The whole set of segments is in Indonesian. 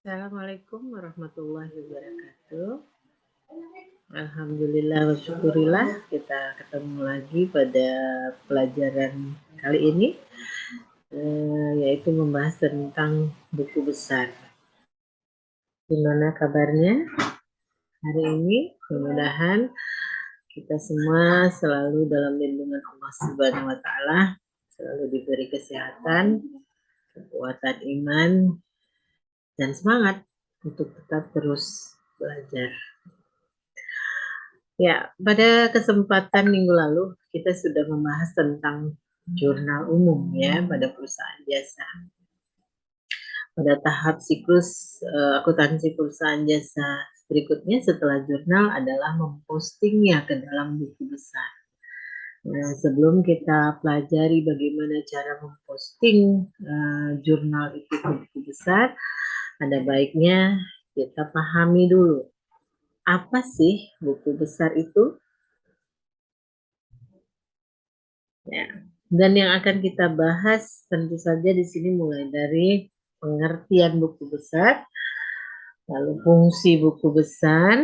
Assalamualaikum warahmatullahi wabarakatuh. Alhamdulillah wa syukurillah kita ketemu lagi pada pelajaran kali ini, yaitu membahas tentang buku besar. Gimana kabarnya hari ini? Mudah-mudahan kita semua selalu dalam lindungan Allah Subhanahu wa Ta'ala, selalu diberi kesehatan, kekuatan iman, dan semangat untuk tetap terus belajar. Ya, pada kesempatan minggu lalu kita sudah membahas tentang jurnal umum ya pada perusahaan jasa. Pada tahap siklus akuntansi perusahaan jasa berikutnya setelah jurnal adalah mempostingnya ke dalam buku besar. Nah, sebelum kita pelajari bagaimana cara memposting jurnal itu ke buku besar, ada baiknya kita pahami dulu apa sih buku besar itu. Ya. Dan yang akan kita bahas tentu saja di sini mulai dari pengertian buku besar, lalu fungsi buku besar,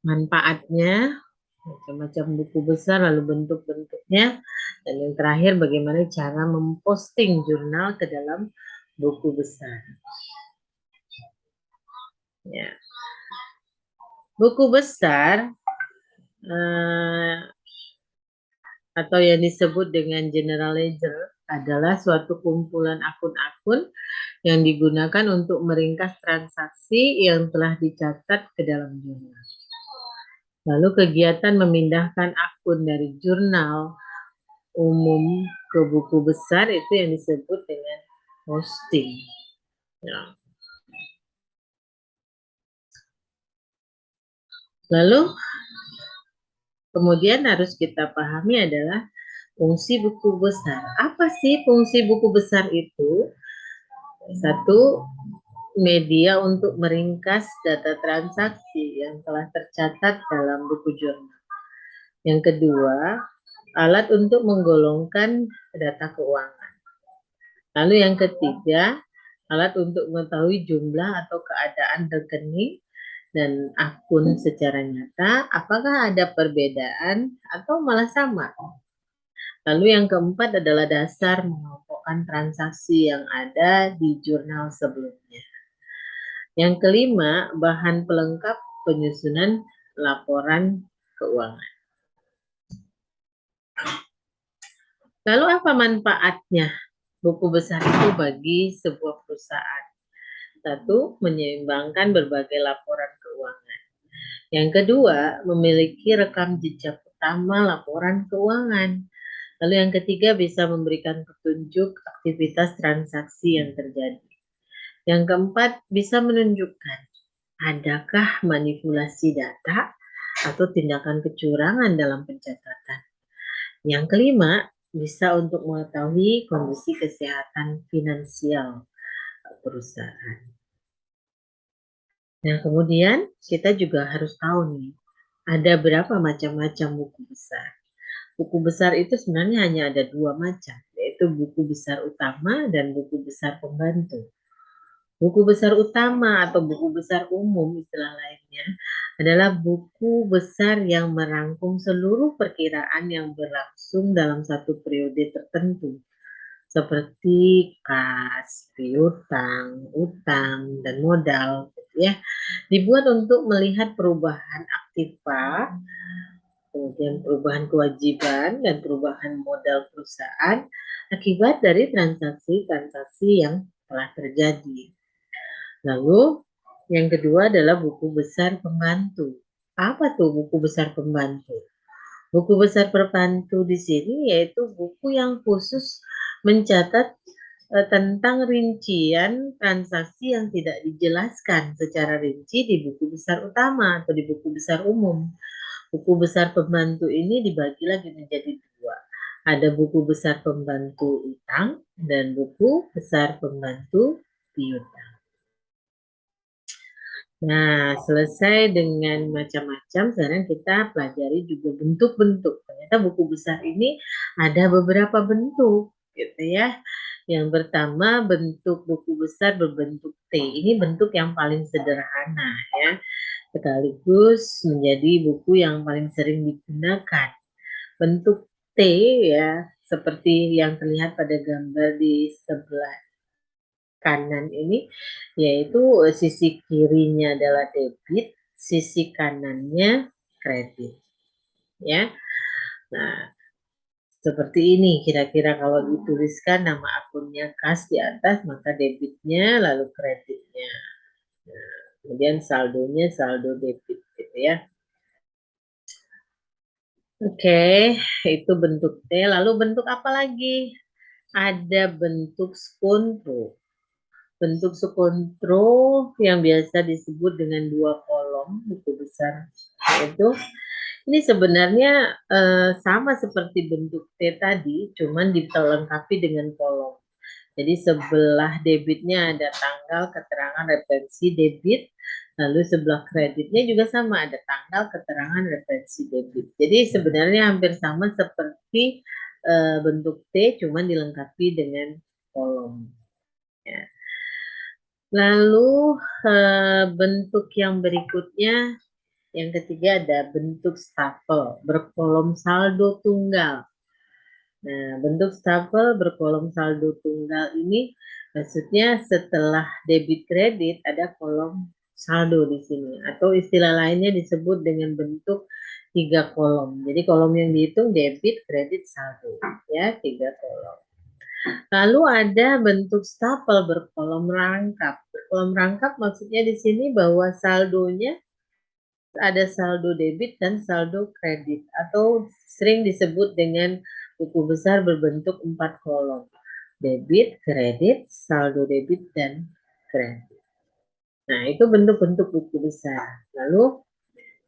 manfaatnya, macam-macam buku besar, lalu bentuk-bentuknya, dan yang terakhir bagaimana cara memposting jurnal ke dalam buku besar. Ya. Buku besar atau yang disebut dengan general ledger adalah suatu kumpulan akun-akun yang digunakan untuk meringkas transaksi yang telah dicatat ke dalam jurnal. Lalu kegiatan memindahkan akun dari jurnal umum ke buku besar itu yang disebut dengan posting. Ya. Lalu kemudian harus kita pahami adalah fungsi buku besar. Apa sih fungsi buku besar itu? Satu, media untuk meringkas data transaksi yang telah tercatat dalam buku jurnal. Yang kedua, alat untuk menggolongkan data keuangan. Lalu yang ketiga, alat untuk mengetahui jumlah atau keadaan rekening dan akun secara nyata, apakah ada perbedaan atau malah sama. Lalu yang keempat adalah dasar mengelompokkan transaksi yang ada di jurnal sebelumnya. Yang kelima, bahan pelengkap penyusunan laporan keuangan. Lalu apa manfaatnya buku besar itu bagi sebuah perusahaan? Satu, menyeimbangkan berbagai laporan keuangan. Yang kedua, memiliki rekam jejak utama laporan keuangan. Lalu yang ketiga, bisa memberikan petunjuk aktivitas transaksi yang terjadi. Yang keempat, bisa menunjukkan adakah manipulasi data atau tindakan kecurangan dalam pencatatan. Yang kelima, bisa untuk mengetahui kondisi kesehatan finansial perusahaan. Nah, kemudian kita juga harus tahu nih, ada berapa macam-macam buku besar. Buku besar itu sebenarnya hanya ada dua macam, yaitu buku besar utama dan buku besar pembantu. Buku besar utama atau buku besar umum istilah lainnya adalah buku besar yang merangkum seluruh perkiraan yang berlangsung dalam satu periode tertentu, seperti kas, piutang, utang, dan modal, gitu ya. Dibuat untuk melihat perubahan aktiva, kemudian perubahan kewajiban dan perubahan modal perusahaan akibat dari transaksi-transaksi yang telah terjadi. Lalu yang kedua adalah buku besar pembantu. Apa tuh buku besar pembantu? Buku besar pembantu di sini yaitu buku yang khusus mencatat tentang rincian transaksi yang tidak dijelaskan secara rinci di buku besar utama atau di buku besar umum. Buku besar pembantu ini dibagi lagi menjadi dua. Ada buku besar pembantu utang dan buku besar pembantu piutang. Nah, selesai dengan macam-macam, sekarang kita pelajari juga bentuk-bentuk. Ternyata buku besar ini ada beberapa bentuk, gitu ya. Yang pertama, bentuk buku besar berbentuk T. Ini bentuk yang paling sederhana ya, sekaligus menjadi buku yang paling sering digunakan. Bentuk T ya, seperti yang terlihat pada gambar di sebelah kanan ini, yaitu sisi kirinya adalah debit, sisi kanannya kredit. Ya, nah seperti ini kira-kira kalau dituliskan nama akunnya kas di atas, maka debitnya lalu kreditnya. Nah, kemudian saldonya saldo debit gitu ya. Oke, itu bentuk T. Lalu bentuk apa lagi? Ada bentuk skontro. Bentuk skontro yang biasa disebut dengan dua kolom buku besar itu ini sebenarnya sama seperti bentuk T tadi, cuman dilengkapi dengan kolom. Jadi sebelah debitnya ada tanggal, keterangan, referensi debit, lalu sebelah kreditnya juga sama, ada tanggal, keterangan, referensi debit. Jadi sebenarnya hampir sama seperti bentuk T, cuman dilengkapi dengan kolom. Ya. Lalu bentuk yang berikutnya, yang ketiga ada bentuk stafel berkolom saldo tunggal. Nah, bentuk stafel berkolom saldo tunggal ini maksudnya setelah debit kredit ada kolom saldo di sini, atau istilah lainnya disebut dengan bentuk tiga kolom. Jadi kolom yang dihitung debit, kredit, saldo ya, tiga kolom. Lalu ada bentuk stapel berkolom rangkap. Berkolom rangkap maksudnya di sini bahwa saldonya ada saldo debit dan saldo kredit, atau sering disebut dengan buku besar berbentuk 4 kolom. Debit, kredit, saldo debit, dan kredit. Nah, itu bentuk-bentuk buku besar. Lalu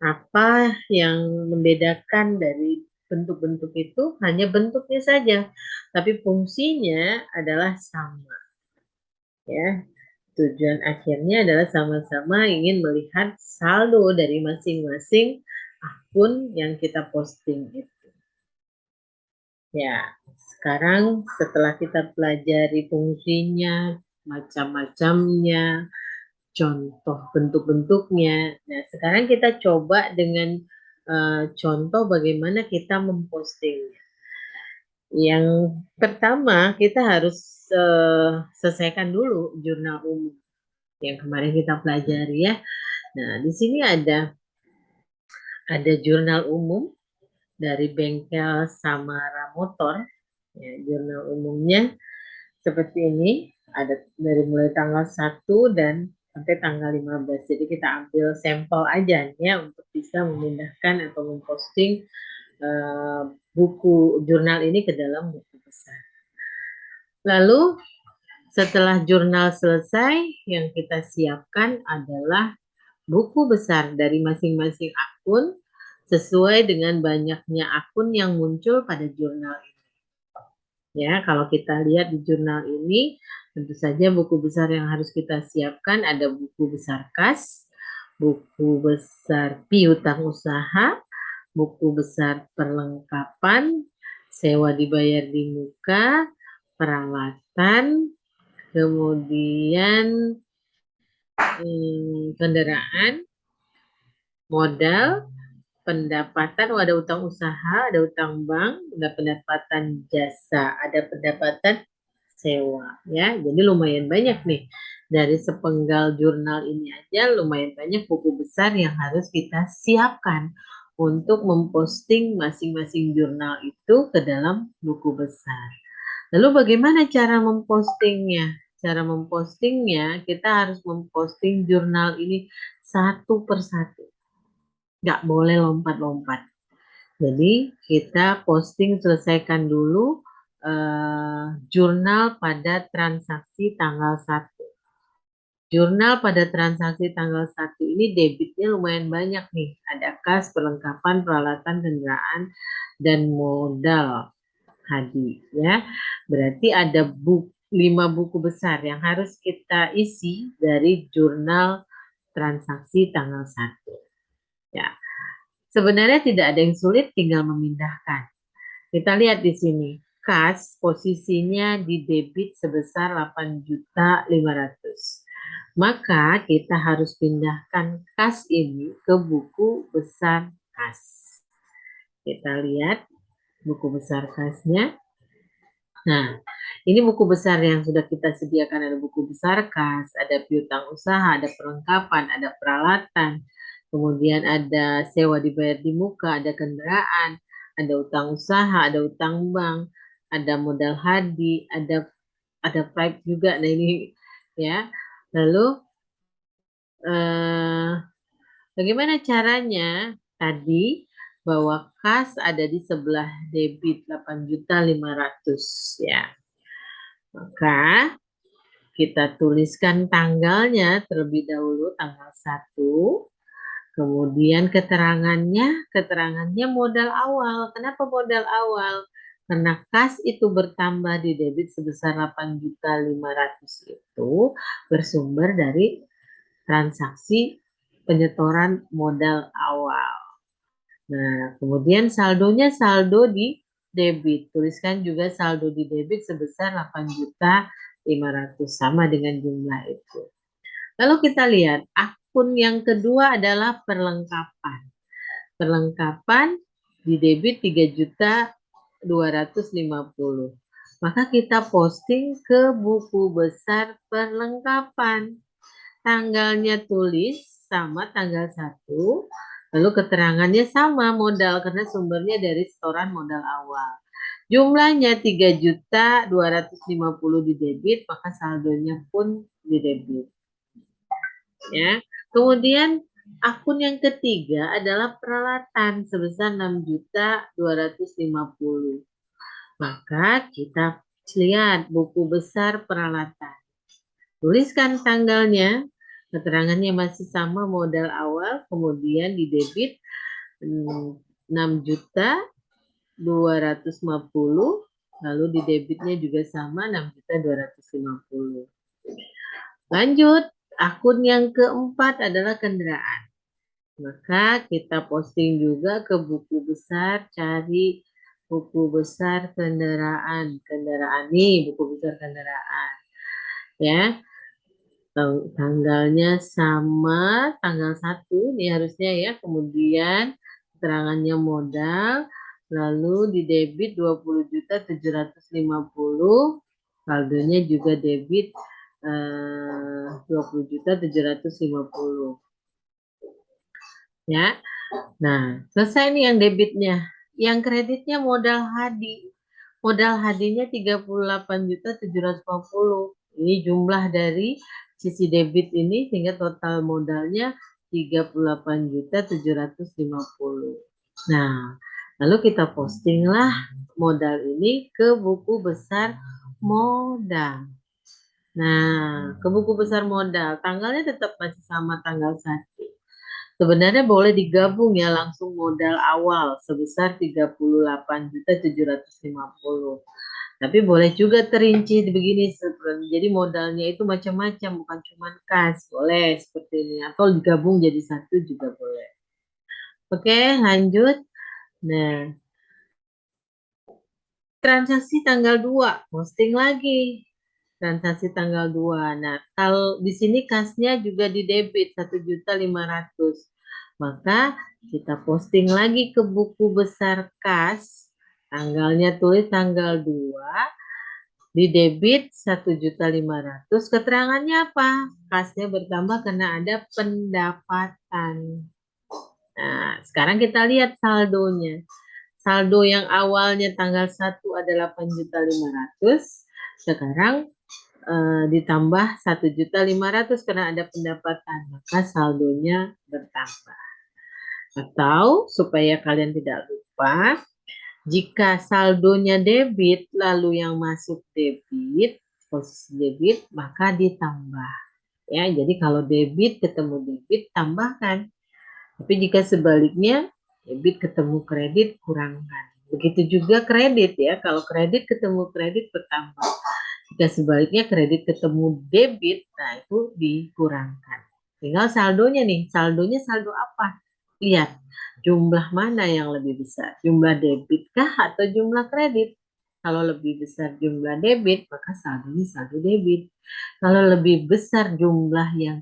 apa yang membedakan dari bentuk-bentuk itu? Hanya bentuknya saja, tapi fungsinya adalah sama. Ya, tujuan akhirnya adalah sama-sama ingin melihat saldo dari masing-masing akun yang kita posting itu. Ya, sekarang setelah kita pelajari fungsinya, macam-macamnya, contoh bentuk-bentuknya. Nah, sekarang kita coba dengan contoh bagaimana kita memposting. Yang pertama, kita harus selesaikan dulu jurnal umum yang kemarin kita pelajari ya. Nah, di sini ada jurnal umum dari bengkel Samara Motor. Ya, jurnal umumnya seperti ini, ada dari mulai tanggal 1 dan sampai tanggal 15. Jadi kita ambil sampel aja ya untuk bisa memindahkan atau memposting buku jurnal ini ke dalam buku besar. Lalu setelah jurnal selesai, yang kita siapkan adalah buku besar dari masing-masing akun sesuai dengan banyaknya akun yang muncul pada jurnal ini. Ya, kalau kita lihat di jurnal ini, tentu saja buku besar yang harus kita siapkan ada buku besar kas, buku besar piutang usaha, buku besar perlengkapan, sewa dibayar di muka, perawatan, kemudian kendaraan, modal, pendapatan, ada utang usaha, ada utang bank, ada pendapatan jasa, ada pendapatan sewa ya. Jadi lumayan banyak nih. Dari sepenggal jurnal ini aja lumayan banyak buku besar yang harus kita siapkan untuk memposting masing-masing jurnal itu ke dalam buku besar. Lalu bagaimana cara mempostingnya? Cara mempostingnya kita harus memposting jurnal ini satu persatu. Nggak boleh lompat-lompat. Jadi kita posting selesaikan dulu jurnal pada transaksi tanggal 1. Jurnal pada transaksi tanggal 1 ini debitnya lumayan banyak nih. Ada kas, perlengkapan, peralatan kendaraan, dan modal hadi ya. Berarti ada 5 buku besar yang harus kita isi dari jurnal transaksi tanggal 1. Ya. Sebenarnya tidak ada yang sulit, tinggal memindahkan. Kita lihat di sini. kas posisinya di debit sebesar 8.500.000. Maka kita harus pindahkan kas ini ke buku besar kas. Kita lihat buku besar kasnya. Nah, ini buku besar yang sudah kita sediakan. Ada buku besar kas, ada piutang usaha, ada perlengkapan, ada peralatan, kemudian ada sewa dibayar di muka, ada kendaraan, ada utang usaha, ada utang bank, ada modal hadi, ada price juga. Nah ini ya. Lalu eh, bagaimana caranya? Tadi bahwa kas ada di sebelah debit 8.500.000 ya. Maka kita tuliskan tanggalnya terlebih dahulu, tanggal 1. Kemudian keterangannya modal awal. Kenapa modal awal? Karena kas itu bertambah di debit sebesar 8.500.000 itu bersumber dari transaksi penyetoran modal awal. Nah, kemudian saldonya saldo di debit. Tuliskan juga saldo di debit sebesar 8.500.000 sama dengan jumlah itu. Lalu kita lihat akun yang kedua adalah perlengkapan. Perlengkapan di debit 3.250.000. Maka kita posting ke buku besar perlengkapan. Tanggalnya tulis sama tanggal 1, lalu keterangannya sama modal karena sumbernya dari setoran modal awal. Jumlahnya 3.250.000 di debit, maka saldonya pun di debit. Ya. Kemudian akun yang ketiga adalah peralatan sebesar 6.250.000. Maka kita lihat buku besar peralatan. Tuliskan tanggalnya, keterangannya masih sama modal awal, kemudian di debit 6.250.000, lalu di debitnya juga sama 6.250.000. Lanjut, akun yang keempat adalah kendaraan. Maka kita posting juga ke buku besar, cari buku besar kendaraan. Kendaraan nih, buku besar kendaraan. Ya, tanggalnya sama tanggal 1 nih harusnya ya. Kemudian keterangannya modal, lalu di debit 20.750.000, saldonya juga debit 20.750.000 ya. Nah, selesai nih yang debitnya. Yang kreditnya modal hadi. Modal hadinya 38.750. Ini jumlah dari sisi debit ini sehingga total modalnya 38.750. Nah, lalu kita postinglah modal ini ke buku besar modal. Nah, ke buku besar modal, tanggalnya tetap masih sama tanggal 1. Sebenarnya boleh digabung ya langsung modal awal sebesar 38.750. Tapi boleh juga terinci begini, jadi modalnya itu macam-macam, bukan cuma kas, boleh seperti ini. Atau digabung jadi satu juga boleh. Oke, lanjut. Nah, transaksi tanggal 2, posting lagi. Transaksi tanggal 2. Nah, kalau di sini kasnya juga di debit 1.500.000. Maka kita posting lagi ke buku besar kas. Tanggalnya tulis tanggal 2. Di debit 1.500.000. Keterangannya apa? Kasnya bertambah karena ada pendapatan. Nah, sekarang kita lihat saldonya. Saldo yang awalnya tanggal 1 adalah 8.500.000. Sekarang ditambah 1.500.000 karena ada pendapatan, maka saldonya bertambah. Atau supaya kalian tidak lupa, jika saldonya debit lalu yang masuk debit, posisi debit, maka ditambah. Ya, jadi kalau debit ketemu debit tambahkan. Tapi jika sebaliknya debit ketemu kredit kurangkan. Begitu juga kredit ya, kalau kredit ketemu kredit bertambah. Jika sebaliknya kredit ketemu debit, nah itu dikurangkan. Tinggal saldonya nih, saldonya saldo apa? Lihat, jumlah mana yang lebih besar? Jumlah debit kah atau jumlah kredit? Kalau lebih besar jumlah debit, maka saldonya saldo debit. Kalau lebih besar jumlah yang